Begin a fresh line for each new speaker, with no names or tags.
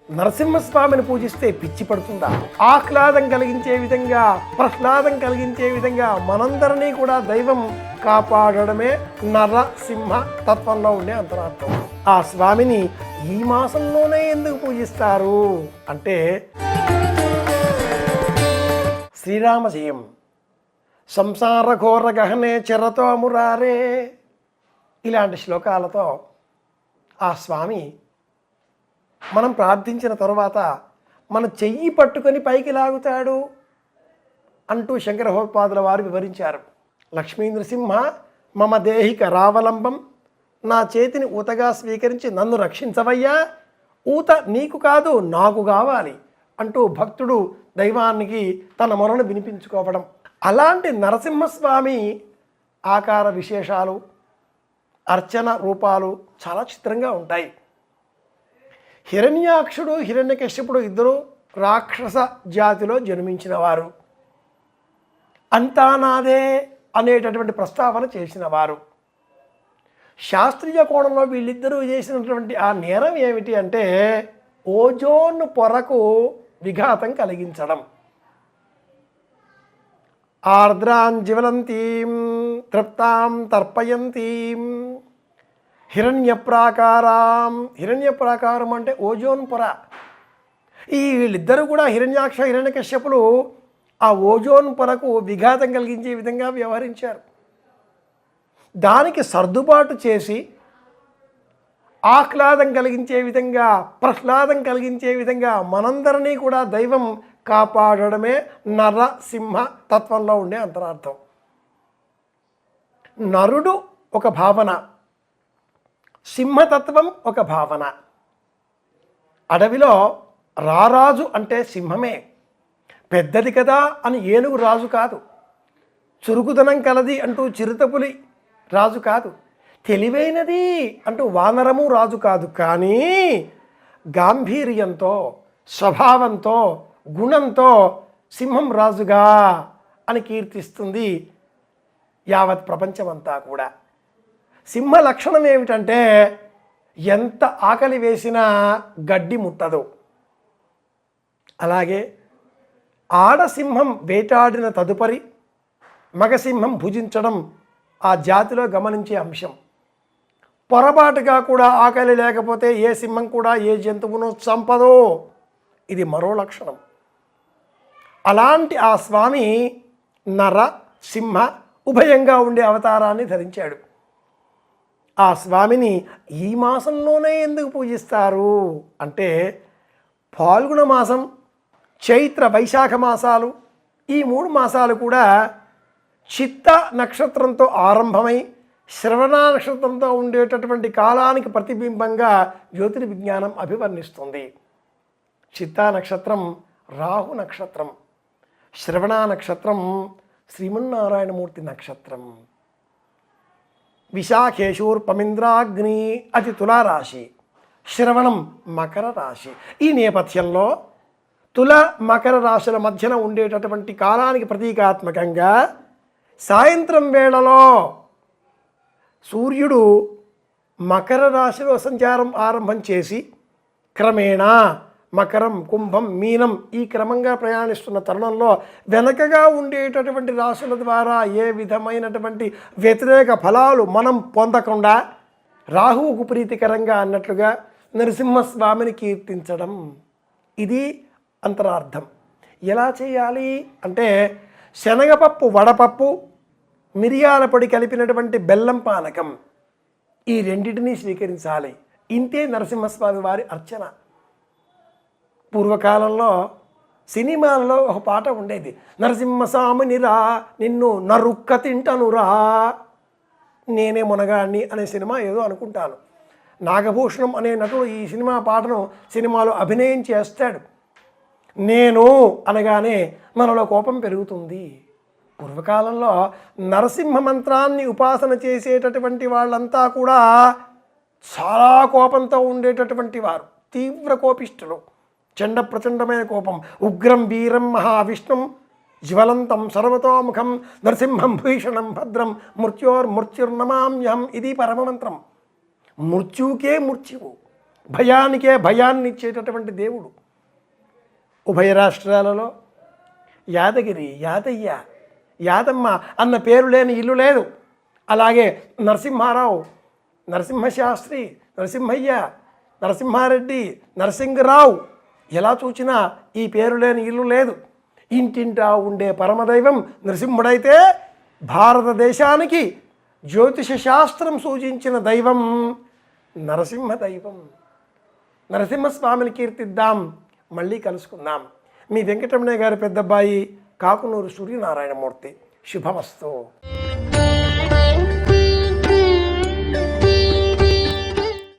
నరసింహస్వామిని పూజిస్తే పిచ్చి పడుతుందా? ఆహ్లాదం కలిగించే విధంగా, ప్రహ్లాదం కలిగించే విధంగా మనందరినీ కూడా దైవం కాపాడడమే నరసింహ తత్వంలో ఉండే అంతరార్థం. ఆ స్వామిని ఈ మాసంలోనే ఎందుకు పూజిస్తారు అంటే, శ్రీరామ జయం, సంసార ఘోర గహనే చరతో మురారే ఇలాంటి శ్లోకాలతో ఆ స్వామి మనం ప్రార్థించిన తరువాత మన చెయ్యి పట్టుకొని పైకి లాగుతాడు అంటూ శంకర భగవత్పాదుల వారు వివరించారు. లక్ష్మీ నృసింహ మమ దేహి కరావలంబం, నా చేతిని ఊతగా స్వీకరించి నన్ను రక్షించవయ్యా, ఊత నీకు కాదు నాకు కావాలి అంటూ భక్తుడు దైవానికి తన మొరను వినిపించుకోవడం. అలాంటి నరసింహస్వామి ఆకార విశేషాలు, అర్చన రూపాలు చాలా చిత్రంగా ఉంటాయి. హిరణ్యాక్షుడు హిరణ్యకశ్యపుడు ఇద్దరు రాక్షస జాతిలో జన్మించిన వారు, అంతా నాదే అనేటటువంటి ప్రస్తావన చేసిన వారు. శాస్త్రీయ కోణంలో వీళ్ళిద్దరూ చేసినటువంటి ఆ నేరం ఏమిటి అంటే, ఓజోన్ పొరకు విఘాతం కలిగించడం. ఆర్ద్రాం జ్వలంతీం తృప్తాం తర్పయంతీం హిరణ్యప్రాకారం అంటే ఓజోన్ పొర. ఈ వీళ్ళిద్దరూ కూడా హిరణ్యాక్ష హిరణ్యకశ్యపులు ఆ ఓజోన్ పొరకు విఘాతం కలిగించే విధంగా వ్యవహరించారు. దానికి సర్దుబాటు చేసి ఆహ్లాదం కలిగించే విధంగా, ప్రహ్లాదం కలిగించే విధంగా మనందరినీ కూడా దైవం కాపాడడమే నరసింహ తత్వంలో ఉండే అంతరార్థం. నరుడు ఒక భావన, సింహతత్వం ఒక భావన. అడవిలో రారాజు అంటే సింహమే. పెద్దది కదా అని ఏనుగు రాజు కాదు, చురుకుదనం కలది అంటూ చిరుతపులి రాజు కాదు, తెలివైనది అంటూ వానరము రాజు కాదు. కానీ గాంభీర్యంతో, స్వభావంతో, గుణంతో సింహం రాజుగా అని కీర్తిస్తుంది యావత్ ప్రపంచమంతా కూడా. సింహ లక్షణం ఏమిటంటే, ఎంత ఆకలి వేసినా గడ్డి ముట్టదు. అలాగే ఆడసింహం వేటాడిన తదుపరి మగసింహం భుజించడం ఆ జాతిలో గమనించే అంశం. పొరపాటుగా కూడా ఆకలి లేకపోతే ఏ సింహం కూడా ఏ జంతువును చంపదో, ఇది మరో లక్షణం. అలాంటి ఆ స్వామి నర సింహ ఉభయంగా ఉండే అవతారాన్ని ధరించాడు. ఆ స్వామిని ఈ మాసంలోనే ఎందుకు పూజిస్తారు అంటే, ఫాల్గుణ మాసం, చైత్ర వైశాఖ మాసాలు, ఈ 3 మాసాలు కూడా చిత్త నక్షత్రంతో ఆరంభమై శ్రవణ నక్షత్రంతో ఉండేటటువంటి కాలానికి ప్రతిబింబంగా జ్యోతిర్విజ్ఞానం అభివర్ణిస్తుంది. చిత్తా నక్షత్రం రాహు నక్షత్రం, శ్రవణ నక్షత్రం శ్రీమన్నారాయణమూర్తి నక్షత్రం. విశాఖేశూర్పమింద్రాగ్ని అది తులారాశి, శ్రవణం మకర రాశి. ఈ నేపథ్యంలో తుల మకర రాశుల మధ్యన ఉండేటటువంటి కాలానికి ప్రతీకాత్మకంగా సాయంత్రం వేళలో సూర్యుడు మకర రాశిలో సంచారం ఆరంభం చేసి క్రమేణా మకరం, కుంభం, మీనం ఈ క్రమంగా ప్రయాణిస్తున్న తరుణంలో వెనకగా ఉండేటటువంటి రాశుల ద్వారా ఏ విధమైనటువంటి వ్యతిరేక ఫలాలు మనం పొందకుండా రాహువుకు ప్రీతికరంగా అన్నట్లుగా నరసింహస్వామిని కీర్తించడం, ఇది అంతరార్థం. ఎలా చేయాలి అంటే, శనగపప్పు, వడపప్పు, మిరియాల పొడి కలిపినటువంటి బెల్లం పానకం, ఈ రెండింటినీ స్వీకరించాలి. ఇంతే నరసింహస్వామి వారి అర్చన. పూర్వకాలంలో సినిమాలలో ఒక పాట ఉండేది, నరసింహస్వామిని రా నిన్ను నరుక్క తింటనురా నేనే మునగాన్ని అనే సినిమా ఏదో అనుకుంటాను. నాగభూషణం అనే నటుడు ఈ సినిమా పాటను సినిమాలో అభినయం చేస్తాడు. నేను అనగానే మనలో కోపం పెరుగుతుంది. పూర్వకాలంలో నరసింహ మంత్రాన్ని ఉపాసన చేసేటటువంటి వాళ్ళంతా కూడా చాలా కోపంతో ఉండేటటువంటి వారు, తీవ్ర కోపిష్ఠులు, చండ ప్రచండమైన కోపం. ఉగ్రం వీరం మహావిష్ణుం జ్వలంతం సర్వతోముఖం నరసింహం భీషణం భద్రం మృత్యోర్మృత్యుర్నమామ్యహం. ఇది పరమమంత్రం. మృత్యువుకే మృత్యువు, భయానికే భయాన్ని ఇచ్చేటటువంటి దేవుడు. ఉభయ రాష్ట్రాలలో యాదగిరి, యాదయ్య, యాదమ్మ అన్న పేరు లేని ఇల్లు లేదు. అలాగే నరసింహారావు, నరసింహశాస్త్రి, నరసింహయ్య, నరసింహారెడ్డి, నరసింహరావు, ఎలా చూచినా ఈ పేరు లేని ఇల్లు లేదు. ఇంటింటా ఉండే పరమదైవం నరసింహుడైతే భారతదేశానికి జ్యోతిష శాస్త్రం సూచించిన దైవం నరసింహ దైవం. నరసింహస్వామిని కీర్తిద్దాం. మళ్ళీ కలుసుకుందాం. మీ వెంకటరమణయ్య గారి పెద్దబ్బాయి కాకునూరు సూర్యనారాయణమూర్తి. శుభమస్తు.